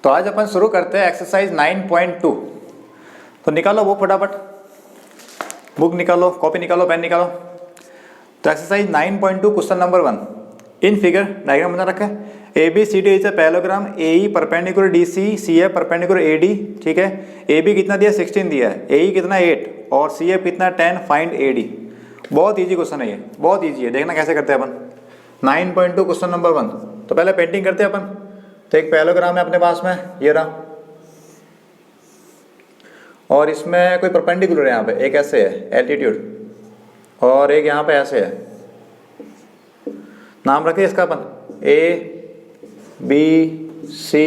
तो आज अपन शुरू करते हैं एक्सरसाइज 9.2। तो निकालो बुक फटाफट, बुक निकालो, कॉपी निकालो, पेन निकालो। तो exercise 9.2 question number 1 in figure diagram बना रखा है। A B C D is a parallelogram, A E perpendicular D C, C F perpendicular A D. ठीक है, ए बी कितना दिया 16 दिया है, ए ई कितना 8 और सी एफ कितना 10, फाइंड ए डी। बहुत ईजी क्वेश्चन है ये, बहुत ईजी है, देखना कैसे करते हैं अपन। 9.2 क्वेश्चन नंबर 1। तो पहले पेंटिंग करते हैं अपन। तो एक पैरेललोग्राम है अपने पास में, ये रहा, और इसमें कोई परपेंडिकुलर है, यहाँ पे एक ऐसे है एल्टीट्यूड और एक यहाँ पे ऐसे है। नाम रखे इसका अपन ए बी सी,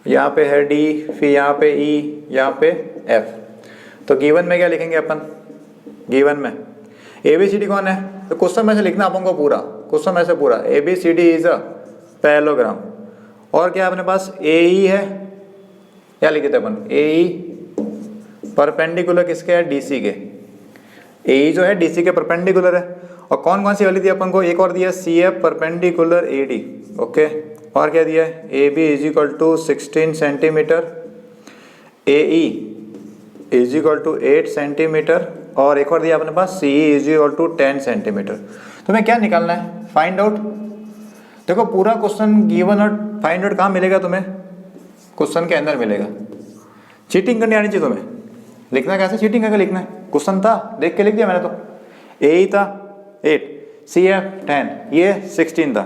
यहाँ पे है डी, फिर यहाँ पे ई, यहाँ पे एफ। तो गिवन में क्या लिखेंगे अपन, गिवन में ए बी सी डी कौन है, तो क्वेश्चन में से लिखना अपन को पूरा, क्वेश्चन में से पूरा A B C D is a parallelogram. और क्या अपने पास ए ई है, क्या लिखे थे अपन, ए ई परपेंडिकुलर किसके है, डी सी के। ए ई जो है डी सी के परपेंडिकुलर है। और कौन कौन सी वाली दी अपन को, एक और दिया C F perpendicular A D. Okay, और क्या दिया है, A B is equal to 16 centimetre, A E is equal to 8 centimetre, और एक और दिया अपने पास C E is equal to 10 centimetre. तुम्हें क्या निकालना है, फाइंड आउट। देखो पूरा क्वेश्चन गिवन और फाइंड आउट कहाँ मिलेगा तुम्हें, क्वेश्चन के अंदर मिलेगा। चीटिंग करनी आनी चाहिए तुम्हें। लिखना कैसे, चीटिंग करके लिखना है। क्वेश्चन था, देख के लिख दिया मैंने। तो ए था 8, सी एफ 10, ये 16 था,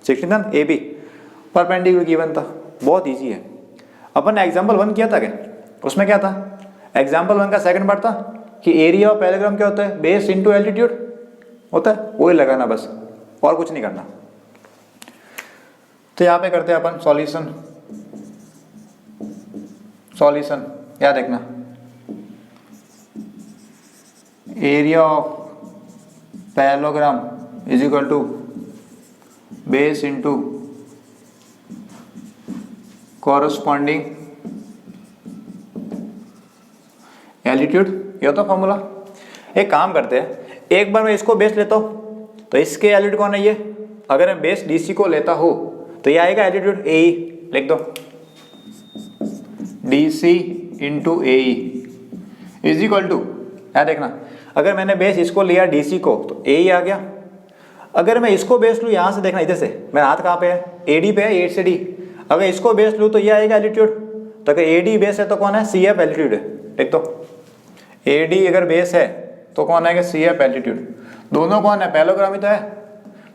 16 था ए बी परपेंडिकुलर गिवन था। बहुत इजी है। अपन ने एग्जाम्पल 1 किया था क्या, उसमें क्या था, एग्जाम्पल 1 का सेकंड पार्ट था कि एरिया ऑफ पैरेललोग्राम क्या होता है, बेस इनटू एल्टीट्यूड होता है, वही लगाना बस, और कुछ नहीं करना। तो यहाँ पे करते हैं अपन सॉल्यूशन। सॉल्यूशन क्या देखना, area of parallelogram is equal to base into corresponding altitude, ये होता फॉर्मूला। एक काम करते हैं, एक बार मैं इसको बेस लेता हूँ, तो इसके एल्टीट्यूड कौन है ये, अगर मैं बेस डीसी को लेता हूँ तो ये आएगा एल्टीट्यूड ए ई, लिख दो D C into A E is equal to, क्या देखना, अगर मैंने बेस इसको लिया डीसी को तो ए ई आ गया। अगर मैं इसको बेस लूँ यहाँ से, देखना इधर से, मेरा हाथ कहाँ पे है, ए डी पे है, 8 से डी। अगर इसको बेस लूँ तो ये आएगा एल्टीट्यूड। तो अगर ए डी बेस है तो कौन है, सी एफ एल्टीट्यूड है, देख दो ए डी अगर बेस है तो कौन आएगा, सी एफ एल्टीट्यूड। दोनों कौन है, पैरेललोग्राम ही तो है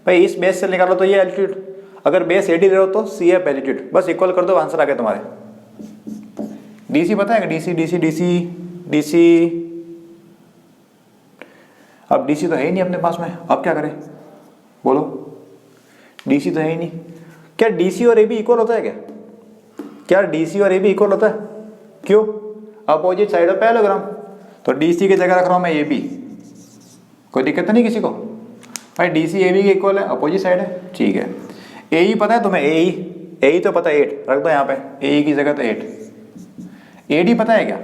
भाई, इस बेस से निकालो तो ये एल्टीट्यूड, अगर बेस ए डी ले लो तो सी एफ एल्टीट्यूड, बस इक्वल कर दो, आंसर आ गया तुम्हारे। डीसी पता है, डीसी डीसी डीसी डीसी, अब डीसी तो है ही नहीं अपने पास में, अब क्या करें बोलो, डीसी तो है ही नहीं। क्या डीसी और ए बी इक्वल होता है क्या, क्या डीसी और ए बी इक्वल होता है, क्यों, अपोजिट साइड ऑफ पैरेललोग्राम। तो डीसी की जगह रख रहा हूं मैं ए बी, कोई दिक्कत तो नहीं किसी को भाई, डीसी ए बी के इक्वल है, अपोजिट साइड है, ठीक है। ए ई पता है तुम्हें, ए ई तो पता है 8, रख दो यहाँ पे, ए ई की जगह तो 8। ए डी पता है क्या,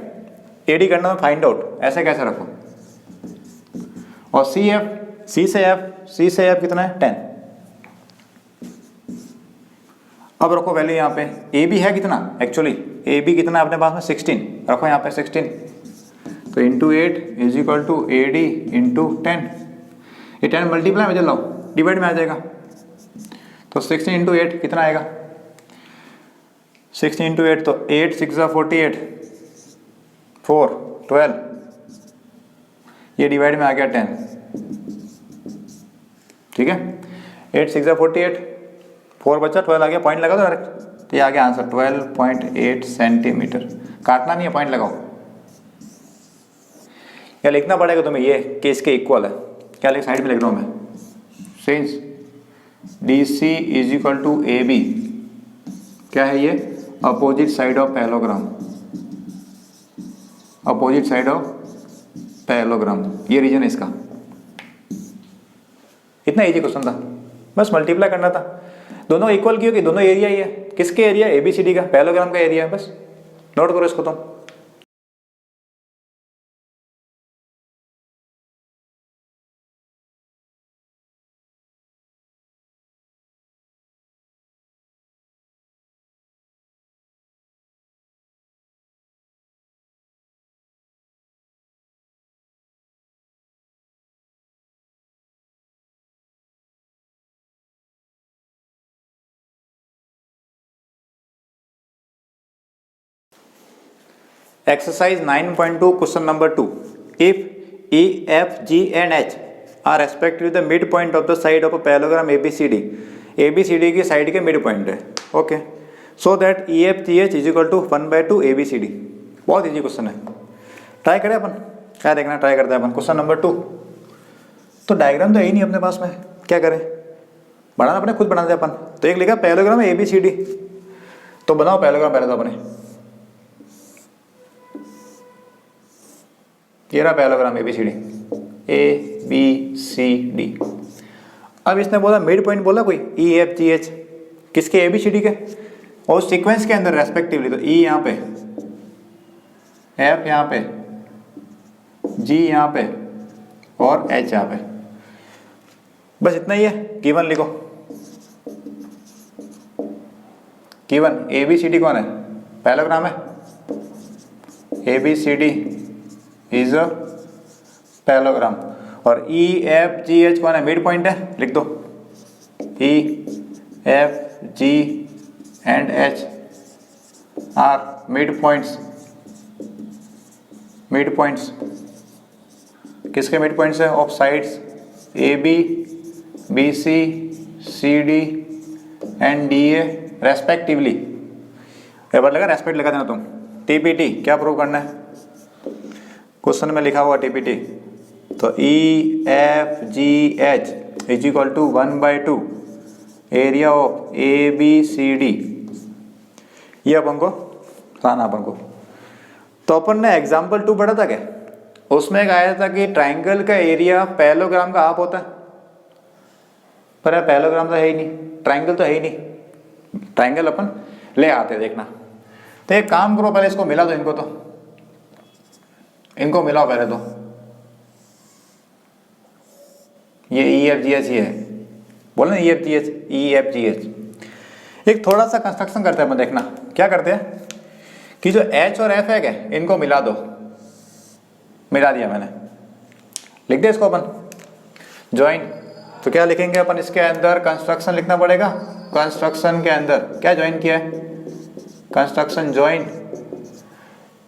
ए डी करना है फाइंड आउट, ऐसे कैसे रखो। और सी एफ, सी से एफ कितना है 10। अब रखो वैल्यू यहाँ पे, ए बी है कितना, एक्चुअली ए बी कितना है अपने पास में 16, रखो यहाँ पे 16। तो into 8 is equal to A D into 10। ये 10 मल्टीप्लाई में चलाओ, डिवाइड में आ जाएगा। तो 16 इंटू 8 कितना आएगा, 16 इंटू 8 तो 8 6 48, 4 12, ये डिवाइड में आ गया 10, ठीक है। 8 6 48, 4 बचा, 12 आ गया, पॉइंट लगा दो डायरेक्ट, तो ये आ गया आंसर 12.8 सेंटीमीटर। काटना नहीं है, पॉइंट लगाओ। या लिखना पड़ेगा तुम्हें ये कि इसके इक्वल है, क्या लिख, साइड में लिख रहा हूँ मैं, since D C is equal to A B, क्या है ये, opposite side of parallelogram, opposite side of parallelogram, ये रीजन है इसका। इतना इजी क्वेश्चन था, बस मल्टीप्लाई करना था। दोनों इक्वल क्यों, कि दोनों एरिया ही है, किसके area, A B C D का, पैरेललोग्राम का एरिया है, बस नोट करो इसको तुम। Exercise 9.2 question number 2. If E, F, G and H are respectively the midpoint of the side of a parallelogram ABCD. ABCD की साइड के मिड पॉइंट है. Okay. So that EFGH is equal to 1/2 ABCD. बहुत easy question है. Try करें अपन. क्या देखना try करते हैं अपन. Question number 2. तो डायग्राम तो है ही नहीं अपने पास में. क्या करें. बनाना अपने खुद बनाते हैं अपन. तो एक लिखा पैरेललोग्राम है ABCD. तो बनाओ पैरेललोग्राम पहले तो अपने. ये रहा पैरेललोग्राम ABCD. ABCD. अब इसने बोला मिड पॉइंट बोला कोई EFGH किसके ABCD के और सीक्वेंस के अंदर रेस्पेक्टिवली. तो E यहाँ पे, F यहाँ पे, G यहाँ पे और H यहाँ पे. बस इतना ही है. गिवन लिखो. गिवन ABCD कौन है. पैरेललोग्राम है. ABCD is a parallelogram. और EFGH कौन है. मिड पॉइंट है. लिख दो. EFG and H are mid points. Mid points किसके मिड पॉइंट्स है. Of sides AB, BC, CD and DA respectively. एक बार लगा रेस्पेक्ट लगा देना तुम. TPT क्या प्रूव करना है. क्वेश्चन में लिखा हुआ TPT. तो EFGH is equal to 1/2 area of ABCD. ये अपन को बताना अपन को. तो अपन ने एग्जाम्पल 2 पढ़ा था क्या. उसमें एक आया था कि ट्राइंगल का एरिया पैरेललोग्राम का हाफ होता है. पर पैरेललोग्राम तो है ही नहीं. ट्राइंगल तो है ही नहीं. ट्राइंगल अपन ले आते देखना. तो एक काम करो पहले इसको मिला दो. इनको मिलाओ पहले तो. ये EFGH ही है. बोलो ना EFGH. एक थोड़ा सा कंस्ट्रक्शन करते हैं अपन. देखना क्या करते हैं कि जो H और F है क्या इनको मिला दो. मिला दिया मैंने. लिख दे इसको अपन ज्वाइन. तो क्या लिखेंगे अपन इसके अंदर. कंस्ट्रक्शन लिखना पड़ेगा. कंस्ट्रक्शन के अंदर क्या ज्वाइन किया है. कंस्ट्रक्शन ज्वाइन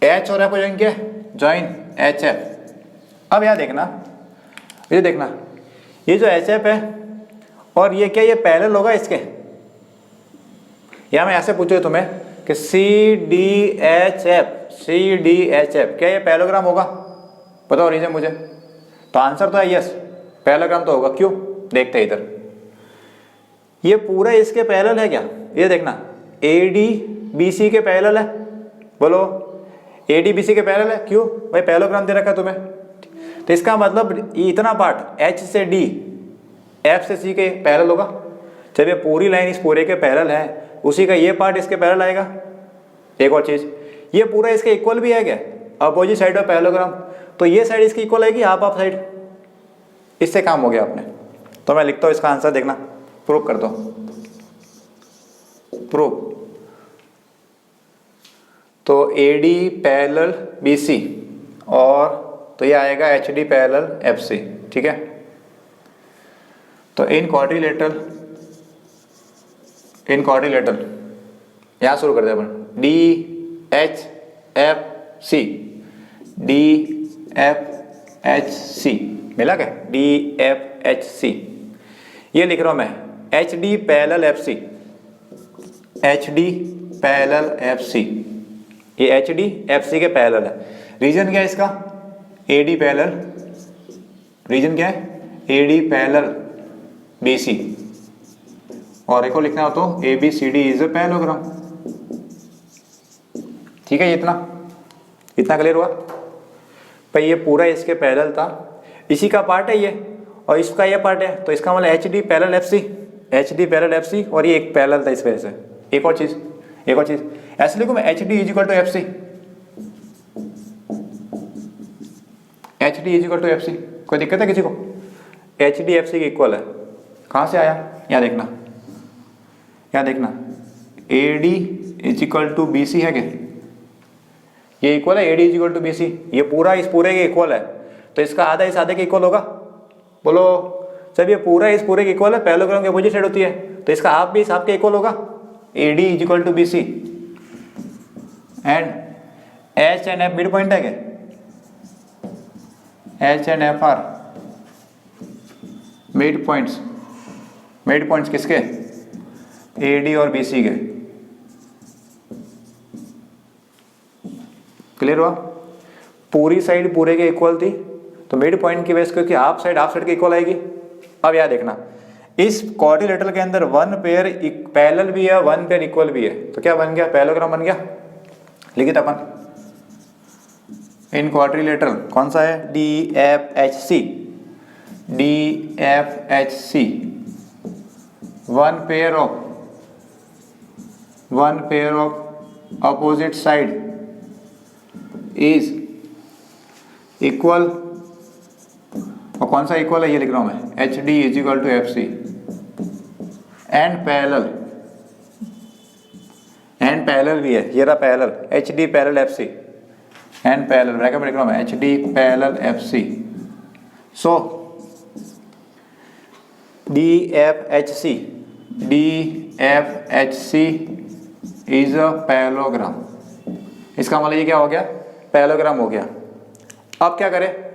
H और F को ज्वाइन किया. Join HF. अब यहाँ देखना. ये देखना ये जो HF है और ये क्या ये पैरेलल होगा इसके. या मैं ऐसे पूछूँ तुम्हें कि CDHF क्या ये पैरेललोग्राम होगा. बताओ रीजन मुझे. तो आंसर तो है यस. पैरेललोग्राम तो होगा. क्यों देखते हैं इधर. ये पूरा इसके पैरेलल है क्या. ये देखना ADBC के पैरेलल है. बोलो ADBC के पैरेलल है. क्यों भाई पैरेललोग्राम दे रखा है तुम्हें. तो इसका मतलब इतना पार्ट H से D, F से C के पैरेलल होगा. जब ये पूरी लाइन इस पूरे के पैरेलल है उसी का ये पार्ट इसके पैरेलल आएगा. एक और चीज ये पूरा इसके इक्वल भी है क्या. Opposite side of parallelogram. तो ये साइड इसकी इक्वल आएगी हाफ साइड. इससे काम हो गया अपने. तो मैं लिखता हूँ इसका आंसर. देखना प्रूव कर दो. प्रूव. तो AD पैरेलल BC और तो ये आएगा HD पैरेलल FC. ठीक है. तो इन क्वाड्रिलेटरल यहां शुरू करते हैं अपन. DHFC DFHC मिला क्या. DFHC ये लिख रहा हूं मैं. HD parallel FC. HD parallel FC. ये HD FC के पैरेलल है. रीजन क्या है इसका. AD parallel. रीजन क्या है AD पैरेलल BC. और एक को लिखना हो तो ABCD इज अ पैरेललोग्राम. ठीक है. इतना क्लियर हुआ. पर ये पूरा इसके पैरेलल था. इसी का पार्ट है ये और इसका ये पार्ट है. तो इसका मतलब HD पैरेलल FC और ये एक पैरेलल था इस वजह से. एक और चीज ऐसे लिखो मैं. HD is equal to FC. HD is equal to FC. कोई दिक्कत है किसी को. HD FC के इक्वल है. कहाँ से आया. यहाँ देखना AD is equal to BC है क्या. ये इक्वल है. AD is equal to BC. ये पूरा इस पूरे के इक्वल है. तो इसका आधा इस आधे के इक्वल होगा. बोलो जब ये पूरा इस पूरे के इक्वल है. पैरेललोग्राम की अपोजिट साइड होती है. तो इसका हाफ भी इस हाफ के इक्वल होगा. AD is equal to BC and H and F mid point है क्या? H and F are mid points. Mid points किसके? ए डी और बी सी के। क्लियर हुआ? पूरी साइड पूरे के इक्वल थी तो मिड पॉइंट की वजह क्योंकि हाफ साइड के इक्वल आएगी। अब याद देखना, इस क्वाड्रिलेटरल के अंदर वन पेयर पैरेलल भी है, वन पेयर इक्वल भी है, तो क्या बन गया? पैरेललोग्राम बन गया। लिखित अपन इन क्वाड्रिलेटरल कौन सा है? D F H C. D F H C one pair of opposite side is equal, और कौन सा इक्वल है ये लिख रहा हूं मैं, H D is equal to F C and parallel भी है, ये रहा parallel, H D parallel F C and parallel, bracket में लिख रहा हूं मैं H D parallel F C. So D F H C is a parallelogram. इसका मतलब ये क्या हो गया? पैरेललोग्राम हो गया। अब क्या करें?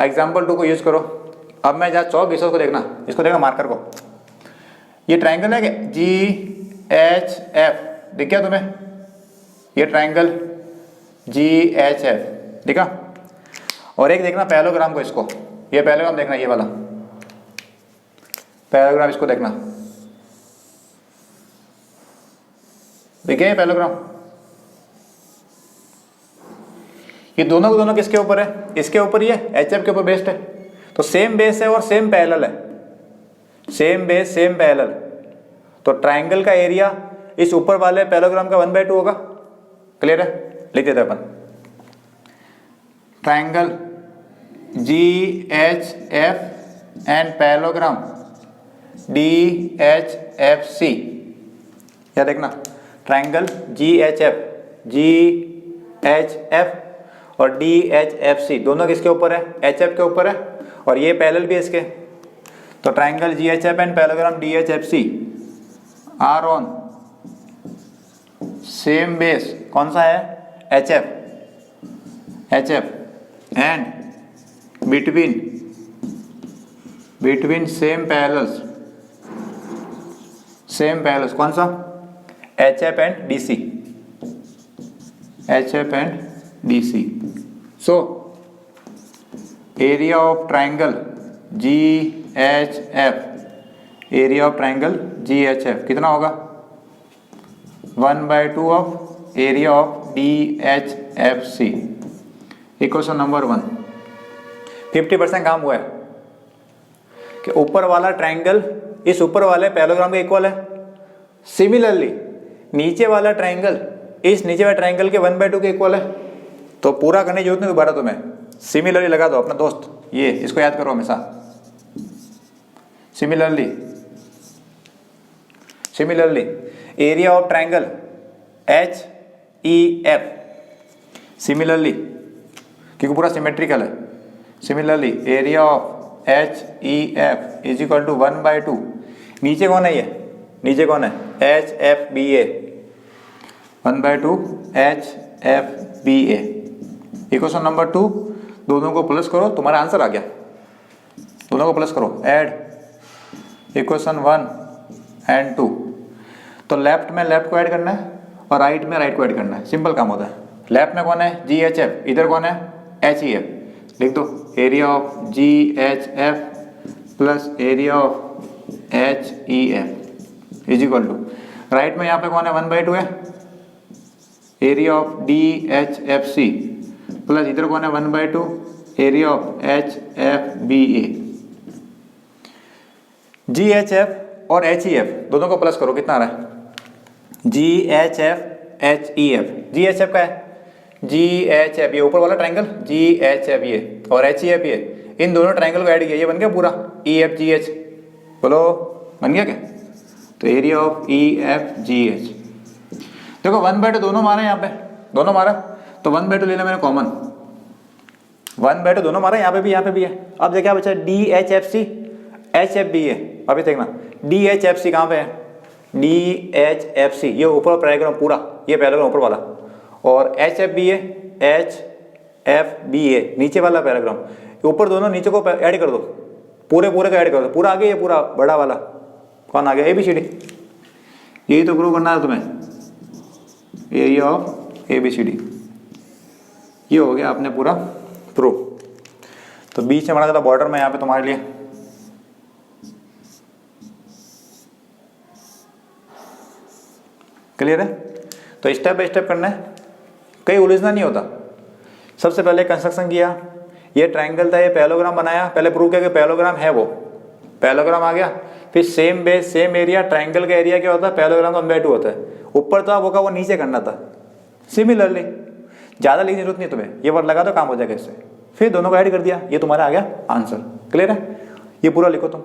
एग्जाम्पल 2 को यूज करो। अब मैं जहाँ चौक घिसो उसको देखना, इसको देखना मार्कर को। ये ट्राइंगल है क्या? जी एच एफ दिख गया तुम्हें? ये ट्राइंगल जी एच एफ दिखा? और एक देखना पैरेललोग्राम को, इसको, ये पैरेललोग्राम देखना, ये वाला पैरेललोग्राम, इसको देखना, देखिए ये पैरेललोग्राम। ये दोनों के दोनों किसके ऊपर है? इसके ऊपर, ये एच एफ के ऊपर बेस्ड है, तो सेम बेस है और सेम पैरेलल है, सेम बेस सेम पैरेलल। तो ट्राइंगल का एरिया इस ऊपर वाले पैरेललोग्राम का 1/2 होगा। क्लियर है? लिख देते अपन triangle G H F and parallelogram D H F C. क्या देखना? ट्राइंगल जी एच एफ और डी एच एफ सी दोनों किसके ऊपर है? एच एफ के ऊपर है, और ये पैरेलल भी है इसके। तो triangle G H F and parallelogram D H F C are on same base, कौन सा है? H F and between same parallels, कौन सा? H F and D C, H F and D C. So area of triangle G H F, area of triangle G H F कितना होगा? 1/2 of area of D H F C. Equation number 1। 50% काम हुआ है कि ऊपर वाला triangle इस ऊपर वाले पैरेललोग्राम के इक्वल है। सिमिलरली नीचे वाला ट्राइंगल इस नीचे वाले ट्राइंगल के 1/2 के इक्वल है। तो पूरा करने की जरूरत नहीं दोबारा तुम्हें, सिमिलरली लगा दो अपना दोस्त, ये इसको याद करो हमेशा। Similarly area of triangle H E F, similarly क्योंकि पूरा सिमेट्रिकल है, similarly area of H E F is equal to 1/2। नीचे कौन है? ये नीचे कौन है? H F B A, 1/2 H F B A. Equation number 2, दोनों को प्लस करो, तुम्हारा आंसर आ गया। दोनों को प्लस करो, ऐड इक्वेशन 1 एंड 2। तो लेफ्ट में लेफ्ट को ऐड करना है और राइट में राइट को ऐड करना है, सिंपल काम होता है। लेफ्ट में कौन है? जी एच एफ, इधर कौन है? H E F. लिख दो area of G H F plus area of H E F is equal to, right में यहाँ पे कौन है? 1/2 है, area of D H F C plus इधर कौन है? 1/2 area of H F B A. G H F और एच ई एफ दोनों को प्लस करो, कितना आ रहा है? G H F H E F, जी एच एफ का है जी एच एफ, ये ऊपर वाला ट्राइंगल जी एच एफ ये, और एच ई एफ ये, इन दोनों ट्राइंगल को ऐड किया, ये बन गया पूरा ई एफ जी एच। बोलो बन गया क्या? तो area of E F ji H. देखो 1/2 दोनों मारा यहाँ पे, दोनों मारा, तो 1/2 ले लिया मैंने कॉमन, 1/2 दोनों मारा, यहाँ पे भी है। अब देखिए बच्चा D H F C, H F B है। अभी देखना डी एच एफ सी कहाँ पे है? डी एच एफ सी ये ऊपर पैराग्राम पूरा, ये पैराग्राम ऊपर वाला, और एच एफ बी है एच एफ बी ए, नीचे वाला पैराग्राम, ऊपर दोनों नीचे को ऐड कर दो, पूरे पूरे का ऐड कर दो, पूरा आ गया ये पूरा बड़ा वाला, कौन आ गया, ABCD। यही तो प्रूव करना है तुम्हें, एरिया ऑफ ABCD, ये हो गया आपने पूरा प्रूव। तो बीच में बना था बॉर्डर में यहाँ पे तुम्हारे लिए, क्लियर है। तो स्टेप बाय स्टेप करना है, कहीं उलझना नहीं होता। सबसे पहले कंस्ट्रक्शन किया, ये ट्रायंगल था, ये पैरेललोग्राम बनाया, पहले प्रूव किया कि पैरेललोग्राम है, वो पैरेललोग्राम आ गया। फिर same base same area, triangle का एरिया क्या होता है, पैरेललोग्राम का 1/2 होता है। ऊपर था वो का वो नीचे करना था। सिमिलरली ज़्यादा लिखने की जरूरत नहीं तुम्हें, ये वर्ड लगा दो काम हो जाएगा इससे। फिर दोनों को ऐड कर दिया, ये तुम्हारा आ गया आंसर। क्लियर है, ये पूरा लिखो तुम।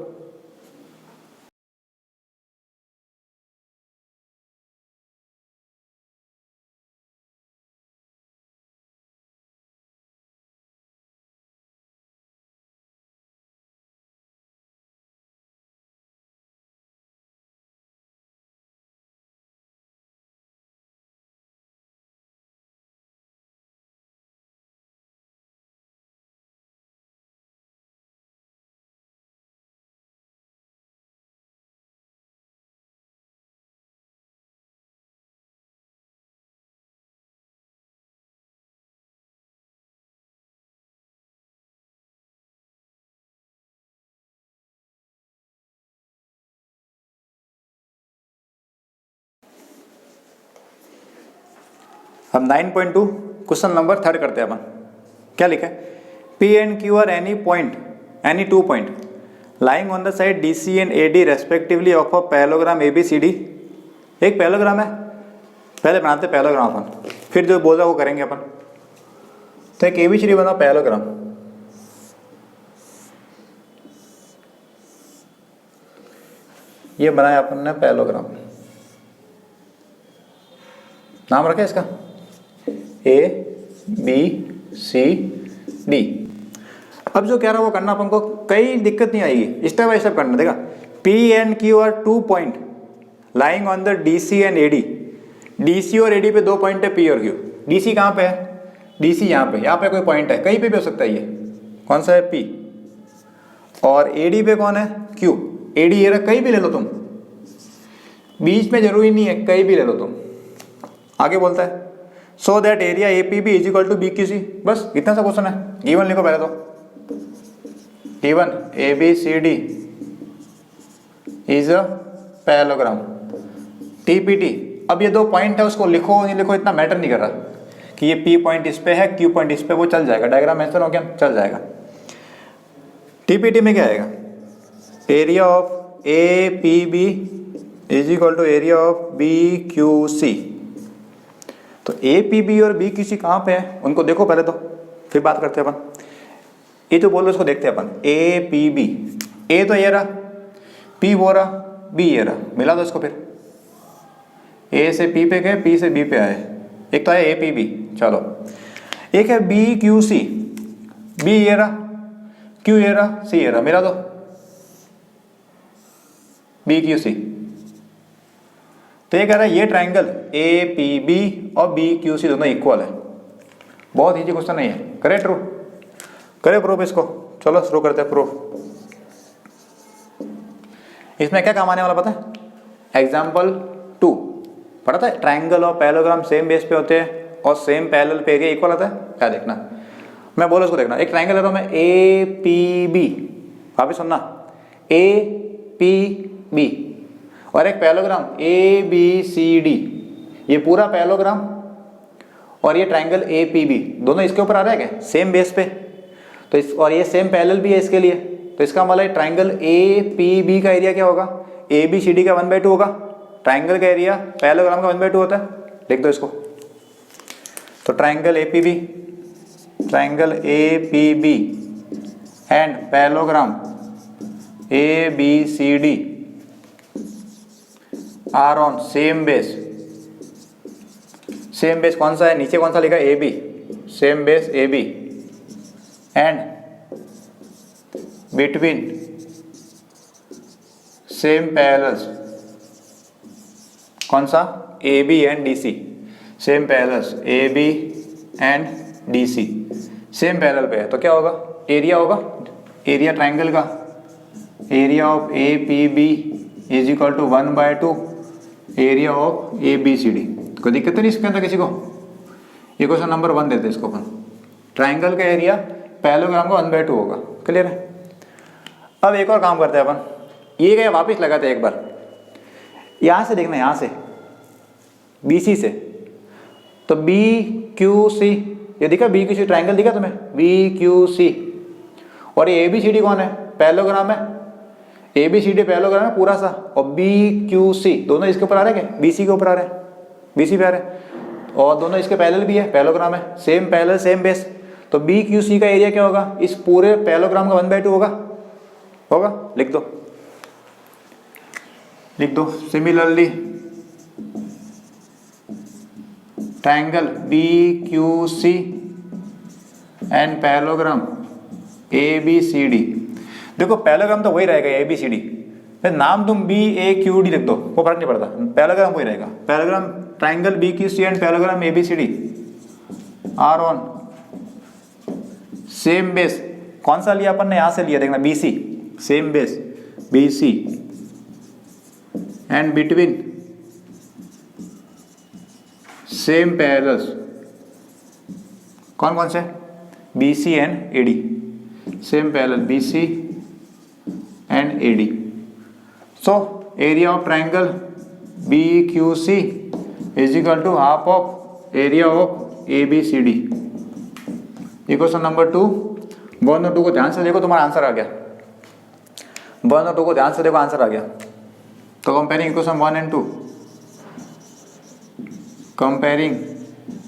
अब 9.2 क्वेश्चन नंबर 3 करते हैं अपन। क्या लिखा है, P and Q are any two point lying on the side DC and AD respectively of a parallelogram ABCD। एक पैरेललोग्राम है, पहले बनाते पैरेललोग्राम अपन, फिर जो बोल रहा वो करेंगे अपन। तो एक ABCD बना पैरेललोग्राम, ये बनाया अपन ने पैरेललोग्राम, नाम रखे इसका ABCD। अब जो कह रहा है वो करना अपन को, कई दिक्कत नहीं आएगी, स्टेप बाय स्टेप करना। देखा, P and Q are 2 point lying on the DC and AD। DC और AD पे 2 पॉइंट है, P और Q। DC कहाँ पे है, DC यहाँ पे कोई पॉइंट है, कहीं पे भी हो सकता है। ये कौन सा है, P, और AD पे कौन है, Q। AD ये रहा, कहीं भी ले लो तुम, बीच में जरूरी नहीं है, कहीं भी ले लो तुम। आगे बोलता है so that area APB is equal to BQC। बस इतना सा क्वेश्चन है, गिवन लिखो पहले तो, given ABCD is a parallelogram TPT। अब ये 2 पॉइंट है, उसको लिखो नहीं लिखो इतना मैटर नहीं कर रहा, कि ये P पॉइंट इस पे है, Q पॉइंट इस पे, वो चल जाएगा, डायग्राम मेंशन हो गया, चल जाएगा। TPT में क्या आएगा, area of APB is equal to area of BQC। तो APB और BQC कहाँ पे है, उनको देखो पहले तो, फिर बात करते हैं अपन। ये जो बोल रहे उसको देखते हैं अपन। APB, A तो ये रहा, P वो रहा, B ये रहा, मिला दो इसको। फिर A से P पे गए, P से B पे आए, एक तो है APB, चलो। एक है BQC, B ये रहा, Q ये रहा, C ये रहा, मिला दो BQC। तो ये कह रहा है ये ट्रायंगल APB और BQC दोनों इक्वल है। बहुत इजी क्वेश्चन नहीं है, करे ट्रू, करे प्रूफ इसको। चलो शुरू करते हैं प्रूफ। इसमें क्या काम आने वाला पता है, एग्जाम्पल 2 पढ़ा था, ट्रायंगल और पैरेललोग्राम सेम बेस पे होते हैं और सेम पैरेलल पे एरिया इक्वल आता है। क्या देखना, मैं बोलो उसको देखना। एक ट्रायंगल ले रहा हूं मैं APB, वापिस सुनना, APB, और एक पैरेललोग्राम ABCD। ये पूरा पैरेललोग्राम और ये ट्रायंगल APB, दोनों इसके ऊपर आ रहा है क्या, सेम बेस पे। तो इस, और ये सेम पैरेलल भी है इसके लिए, तो इसका मतलब ट्रायंगल APB का एरिया क्या होगा, ABCD का 1/2 होगा। ट्रायंगल का एरिया पैरेललोग्राम का 1/2 होता है, लिख दो इसको। तो triangle APB and parallelogram ABCD are on same base. Same base कौन सा है, नीचे कौन सा लिखा है, AB, same base AB and between same parallels, कौन सा, AB and DC, same parallels AB and D C same parallel पे है, तो क्या होगा, एरिया होगा, एरिया ट्राइंगल का, area of A P B is equal to 1/2 area of A B C D. कोई दिक्कत नहीं इसके अंदर किसी को? ये क्वेश्चन नंबर 1 देते हैं इसको अपन। ट्राइंगल का एरिया पैरेललोग्राम का 1/2 होगा। क्लियर है? अब एक और काम करते हैं अपन, ये गए वापस लगाते हैं एक बार, यहाँ से देखना, यहाँ से बी सी से, तो बी क्यू सी, ये दिखा बी क्यू सी ट्राइंगल दिखा तुम्हें, बी क्यू सी, और ये ए बी सी डी कौन है, पैरेललोग्राम है, A B C D parallelogram है पूरा सा, और बी क्यू सी दोनों इसके ऊपर आ रहे हैं क्या, बी सी के ऊपर आ रहे हैं, बी सी पे आ रहे हैं, और दोनों इसके पैरेलल भी है, पैरेललोग्राम है, सेम पैरेलल सेम बेस, तो बी क्यू सी का एरिया क्या होगा, इस पूरे पैरेललोग्राम का 1/2 होगा, होगा, लिख दो, लिख दो। Similarly triangle B Q C and parallelogram A B C D, देखो पैरेललोग्राम तो वही रहेगा ए बी सी डी, नाम तुम बी ए क्यू डी लिख दो, वो फर्क नहीं पड़ता, पैरेललोग्राम वही रहेगा। Parallelogram triangle B Q C and parallelogram A B C D are on same base, कौन सा लिया अपन ने, यहां से लिया, देखना B C, same base B C and between same parallels, कौन कौन से, B C and A D, same parallel B C and A D. So area of triangle B Q C is equal to half of area of A B C D. Equation number 2, 1 और 2 को ध्यान से देखो, तुम्हारा answer आ गया, 1 और 2 को ध्यान से देखो, आंसर आ गया। तो comparing equation 1 and 2, comparing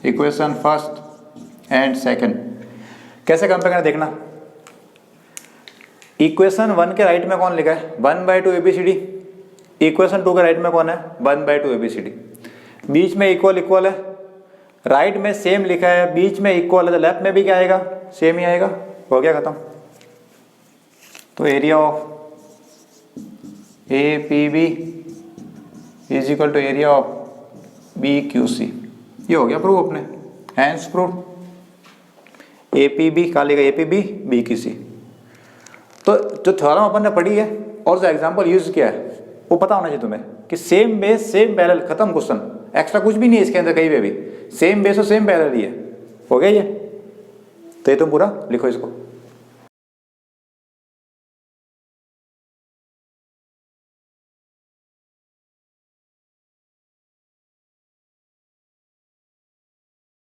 equation first and second, कैसे कंपेयर करना देखना। इक्वेशन 1 के राइट में कौन लिखा है, 1/2 ABCD, इक्वेशन 2 के राइट में कौन है, 1/2 ABCD, बीच में इक्वल इक्वल है, राइट में सेम लिखा है, बीच में इक्वल है, तो लेफ्ट में भी क्या आएगा, सेम ही आएगा, हो गया खत्म। तो area of A P B is equal to area of B Q C, ये हो गया प्रूव अपने, hence prove. A P B कहाँ लिखा, A P B B Q C. तो जो थ्योरम अपन ने पढ़ी है और जो एग्जांपल यूज किया है वो पता होना चाहिए तुम्हें कि सेम बेस सेम पैरेलल, खत्म क्वेश्चन, एक्स्ट्रा कुछ भी नहीं है इसके अंदर, कहीं पे भी सेम बेस और सेम पैरेलल ही है, हो गया ये। तो ये तुम पूरा लिखो इसको।